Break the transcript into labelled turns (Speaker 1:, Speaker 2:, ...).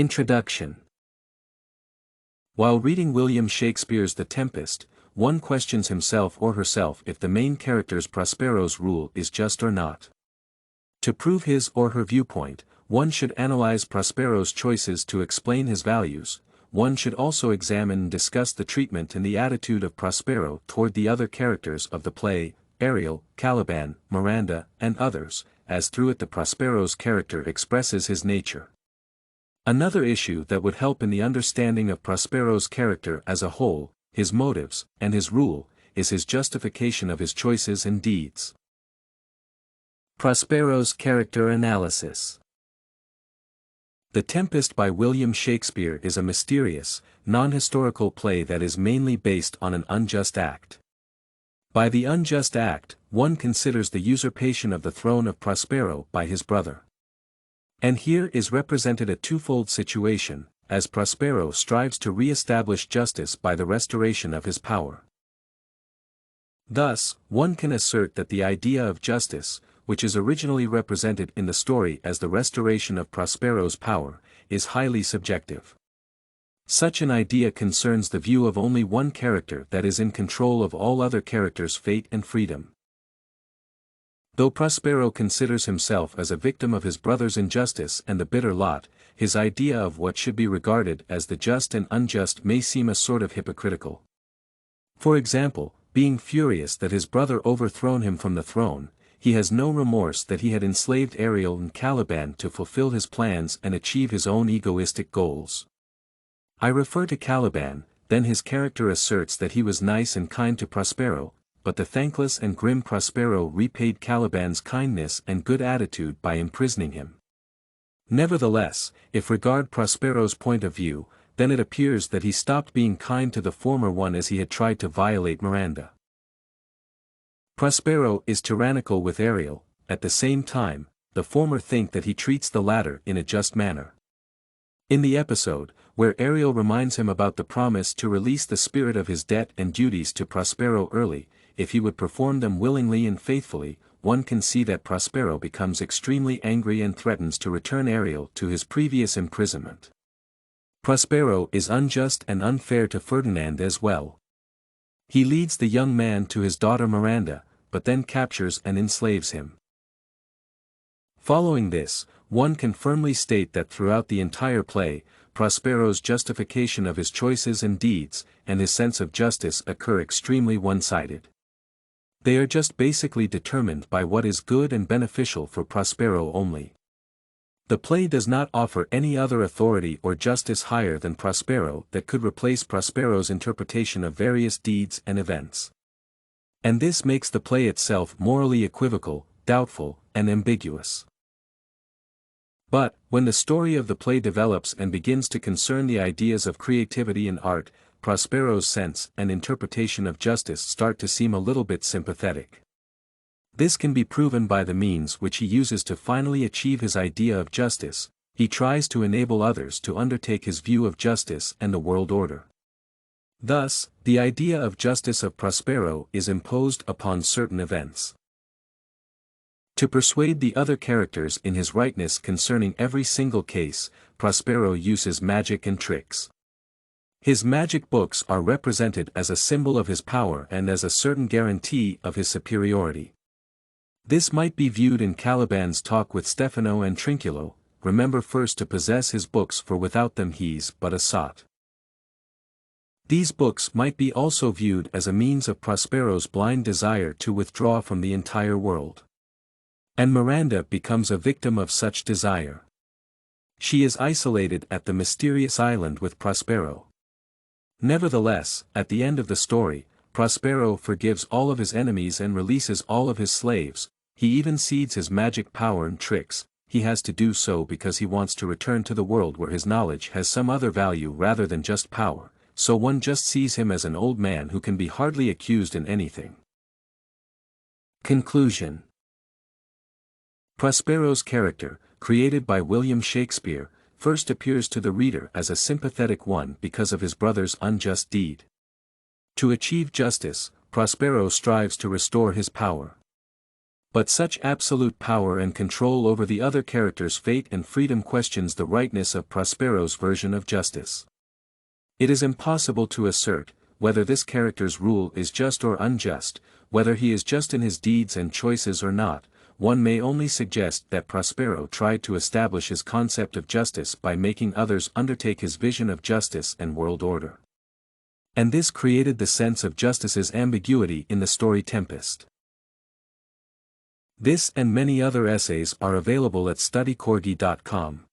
Speaker 1: Introduction. While reading William Shakespeare's The Tempest, one questions himself or herself if the main character's Prospero's rule is just or not. To prove his or her viewpoint, one should analyze Prospero's choices to explain his values. One should also examine and discuss the treatment and the attitude of Prospero toward the other characters of the play, Ariel, Caliban, Miranda, and others, as through it the Prospero's character expresses his nature. Another issue that would help in the understanding of Prospero's character as a whole, his motives, and his rule, is his justification of his choices and deeds. Prospero's character analysis. The Tempest by William Shakespeare is a mysterious, non-historical play that is mainly based on an unjust act. By the unjust act, one considers the usurpation of the throne of Prospero by his brother. And here is represented a twofold situation, as Prospero strives to re-establish justice by the restoration of his power. Thus, one can assert that the idea of justice, which is originally represented in the story as the restoration of Prospero's power, is highly subjective. Such an idea concerns the view of only one character that is in control of all other characters' fate and freedom. Though Prospero considers himself as a victim of his brother's injustice and the bitter lot, his idea of what should be regarded as the just and unjust may seem a sort of hypocritical. For example, being furious that his brother overthrown him from the throne, he has no remorse that he had enslaved Ariel and Caliban to fulfill his plans and achieve his own egoistic goals. I refer to Caliban, then his character asserts that he was nice and kind to Prospero, but the thankless and grim Prospero repaid Caliban's kindness and good attitude by imprisoning him. Nevertheless, if regard Prospero's point of view, then it appears that he stopped being kind to the former one as he had tried to violate Miranda. Prospero is tyrannical with Ariel, at the same time, the former think that he treats the latter in a just manner. In the episode, where Ariel reminds him about the promise to release the spirit of his debt and duties to Prospero early, if he would perform them willingly and faithfully, one can see that Prospero becomes extremely angry and threatens to return Ariel to his previous imprisonment. Prospero is unjust and unfair to Ferdinand as well. He leads the young man to his daughter Miranda, but then captures and enslaves him. Following this, one can firmly state that throughout the entire play, Prospero's justification of his choices and deeds, and his sense of justice occur extremely one-sided. They are just basically determined by what is good and beneficial for Prospero only. The play does not offer any other authority or justice higher than Prospero that could replace Prospero's interpretation of various deeds and events. And this makes the play itself morally equivocal, doubtful, and ambiguous. But, when the story of the play develops and begins to concern the ideas of creativity and art, Prospero's sense and interpretation of justice start to seem a little bit sympathetic. This can be proven by the means which he uses to finally achieve his idea of justice. He tries to enable others to undertake his view of justice and the world order. Thus, the idea of justice of Prospero is imposed upon certain events. To persuade the other characters in his rightness concerning every single case, Prospero uses magic and tricks. His magic books are represented as a symbol of his power and as a certain guarantee of his superiority. This might be viewed in Caliban's talk with Stefano and Trinculo, remember first to possess his books for without them he's but a sot. These books might be also viewed as a means of Prospero's blind desire to withdraw from the entire world. And Miranda becomes a victim of such desire. She is isolated at the mysterious island with Prospero. Nevertheless, at the end of the story, Prospero forgives all of his enemies and releases all of his slaves. He even cedes his magic power and tricks. He has to do so because he wants to return to the world where his knowledge has some other value rather than just power, so one just sees him as an old man who can be hardly accused in anything. Conclusion. Prospero's character, created by William Shakespeare, first appears to the reader as a sympathetic one because of his brother's unjust deed. To achieve justice, Prospero strives to restore his power. But such absolute power and control over the other characters' fate and freedom questions the rightness of Prospero's version of justice. It is impossible to assert, whether this character's rule is just or unjust, whether he is just in his deeds and choices or not. One may only suggest that Prospero tried to establish his concept of justice by making others undertake his vision of justice and world order. And this created the sense of justice's ambiguity in the story Tempest. This and many other essays are available at studycorgi.com.